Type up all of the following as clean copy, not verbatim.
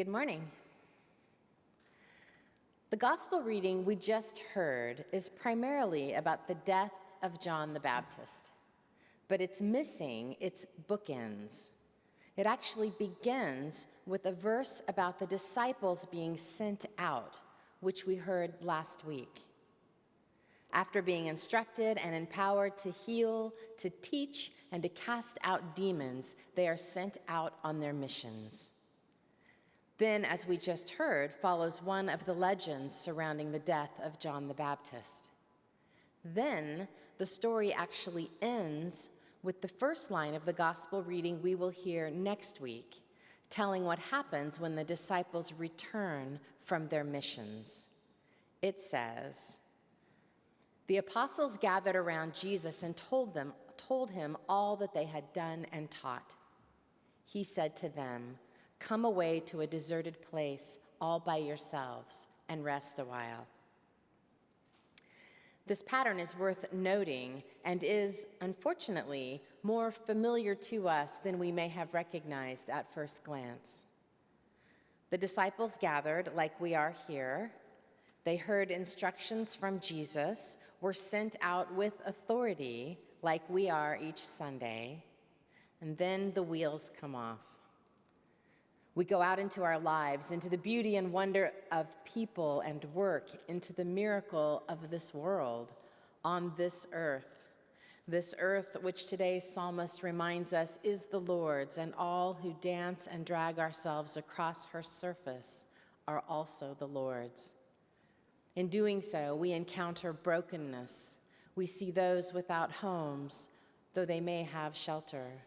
Good morning. The gospel reading we just heard is primarily about the death of John the Baptist, but it's missing its bookends. It actually begins with a verse about the disciples being sent out, which we heard last week. After being instructed and empowered to heal, to teach, and to cast out demons, they are sent out on their missions. Then, as we just heard, follows one of the legends surrounding the death of John the Baptist. Then, the story actually ends with the first line of the gospel reading we will hear next week, telling what happens when the disciples return from their missions. It says, "The apostles gathered around Jesus and told him all that they had done and taught. He said to them, 'Come away to a deserted place all by yourselves and rest a while.'" This pattern is worth noting and is, unfortunately, more familiar to us than we may have recognized at first glance. The disciples gathered like we are here. They heard instructions from Jesus, were sent out with authority like we are each Sunday, and then the wheels come off. We go out into our lives, into the beauty and wonder of people and work, into the miracle of this world, on this earth which today's psalmist reminds us is the Lord's, and all who dance and drag ourselves across her surface are also the Lord's. In doing so, we encounter brokenness. We see those without homes, though they may have shelter.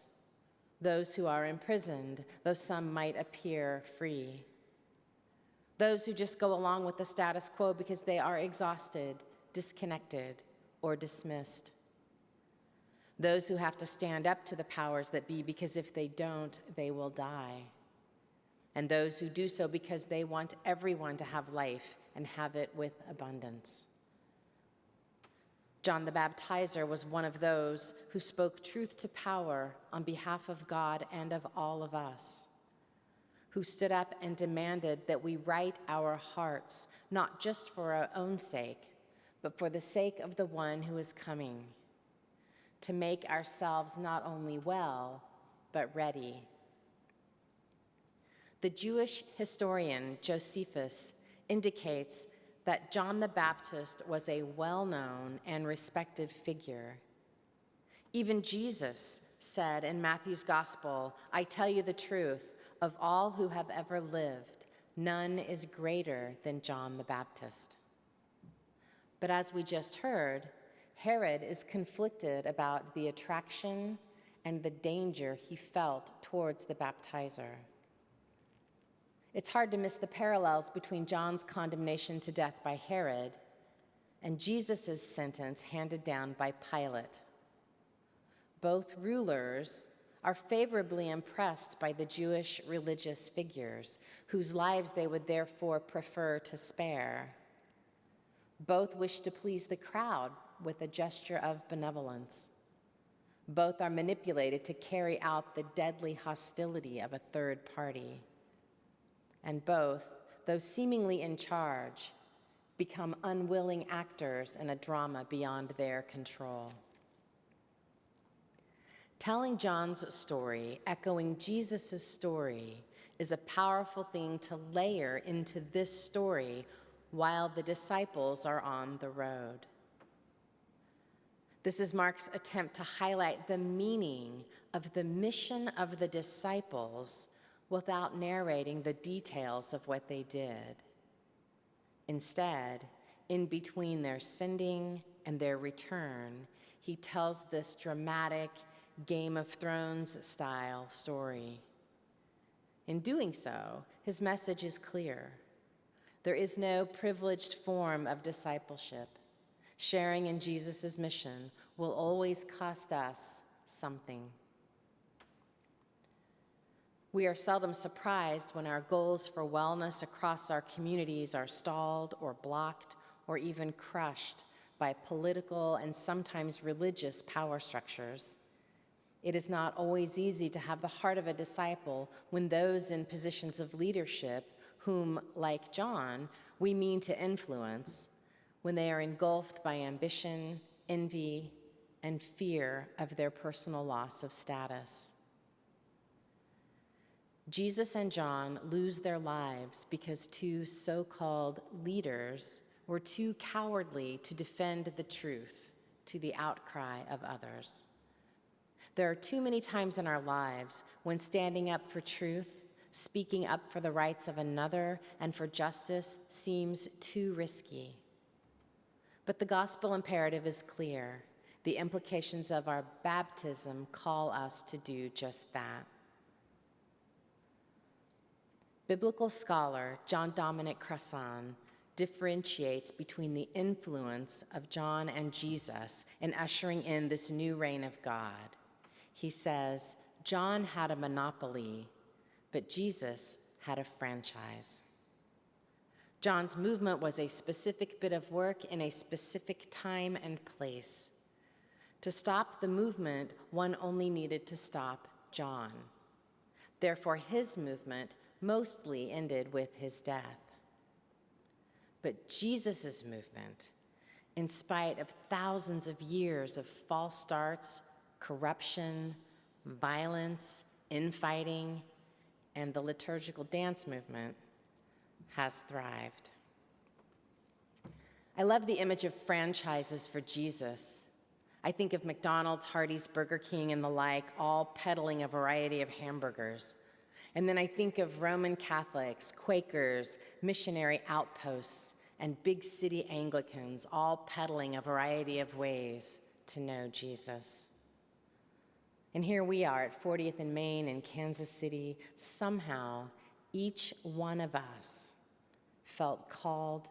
Those who are imprisoned, though some might appear free. Those who just go along with the status quo because they are exhausted, disconnected, or dismissed. Those who have to stand up to the powers that be because if they don't, they will die. And those who do so because they want everyone to have life and have it with abundance. John the Baptizer was one of those who spoke truth to power on behalf of God and of all of us, who stood up and demanded that we right our hearts, not just for our own sake, but for the sake of the one who is coming, to make ourselves not only well, but ready. The Jewish historian Josephus indicates that John the Baptist was a well-known and respected figure. Even Jesus said in Matthew's gospel, "I tell you the truth, of all who have ever lived, none is greater than John the Baptist." But as we just heard, Herod is conflicted about the attraction and the danger he felt towards the baptizer. It's hard to miss the parallels between John's condemnation to death by Herod and Jesus' sentence handed down by Pilate. Both rulers are favorably impressed by the Jewish religious figures, whose lives they would therefore prefer to spare. Both wish to please the crowd with a gesture of benevolence. Both are manipulated to carry out the deadly hostility of a third party. And both, though seemingly in charge, become unwilling actors in a drama beyond their control. Telling John's story, echoing Jesus' story, is a powerful thing to layer into this story while the disciples are on the road. This is Mark's attempt to highlight the meaning of the mission of the disciples without narrating the details of what they did. Instead, in between their sending and their return, he tells this dramatic Game of Thrones style story. In doing so, his message is clear. There is no privileged form of discipleship. Sharing in Jesus' mission will always cost us something. We are seldom surprised when our goals for wellness across our communities are stalled or blocked or even crushed by political and sometimes religious power structures. It is not always easy to have the heart of a disciple when those in positions of leadership, whom, like John, we mean to influence, when they are engulfed by ambition, envy, and fear of their personal loss of status. Jesus and John lose their lives because two so-called leaders were too cowardly to defend the truth to the outcry of others. There are too many times in our lives when standing up for truth, speaking up for the rights of another, and for justice seems too risky. But the gospel imperative is clear. The implications of our baptism call us to do just that. Biblical scholar John Dominic Crossan differentiates between the influence of John and Jesus in ushering in this new reign of God. He says, John had a monopoly, but Jesus had a franchise. John's movement was a specific bit of work in a specific time and place. To stop the movement, one only needed to stop John. Therefore, his movement mostly ended with his death. But Jesus' movement, in spite of thousands of years of false starts, corruption, violence, infighting, and the liturgical dance movement, has thrived. I love the image of franchises for Jesus. I think of McDonald's, Hardee's, Burger King, and the like, all peddling a variety of hamburgers. And then I think of Roman Catholics, Quakers, missionary outposts, and big city Anglicans, all peddling a variety of ways to know Jesus. And here we are at 40th and Main in Kansas City. Somehow, each one of us felt called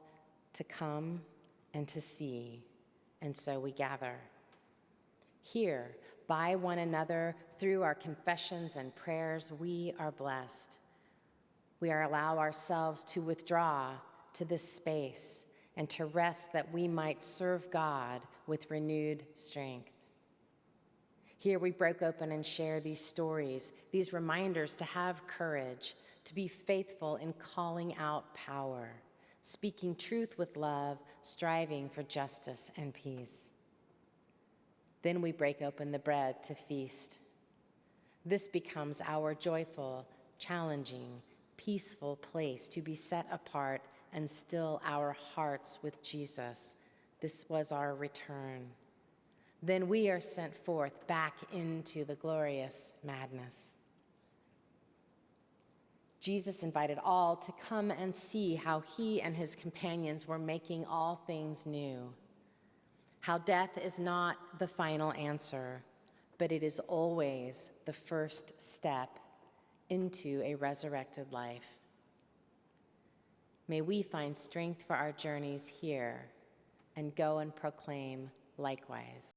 to come and to see, and so we gather. Here, by one another, through our confessions and prayers, we are blessed. We allow ourselves to withdraw to this space and to rest that we might serve God with renewed strength. Here we broke open and share these stories, these reminders to have courage, to be faithful in calling out power, speaking truth with love, striving for justice and peace. Then we break open the bread to feast. This becomes our joyful, challenging, peaceful place to be set apart and still our hearts with Jesus. This was our return. Then we are sent forth back into the glorious madness. Jesus invited all to come and see how he and his companions were making all things new. How death is not the final answer, but it is always the first step into a resurrected life. May we find strength for our journeys here and go and proclaim likewise.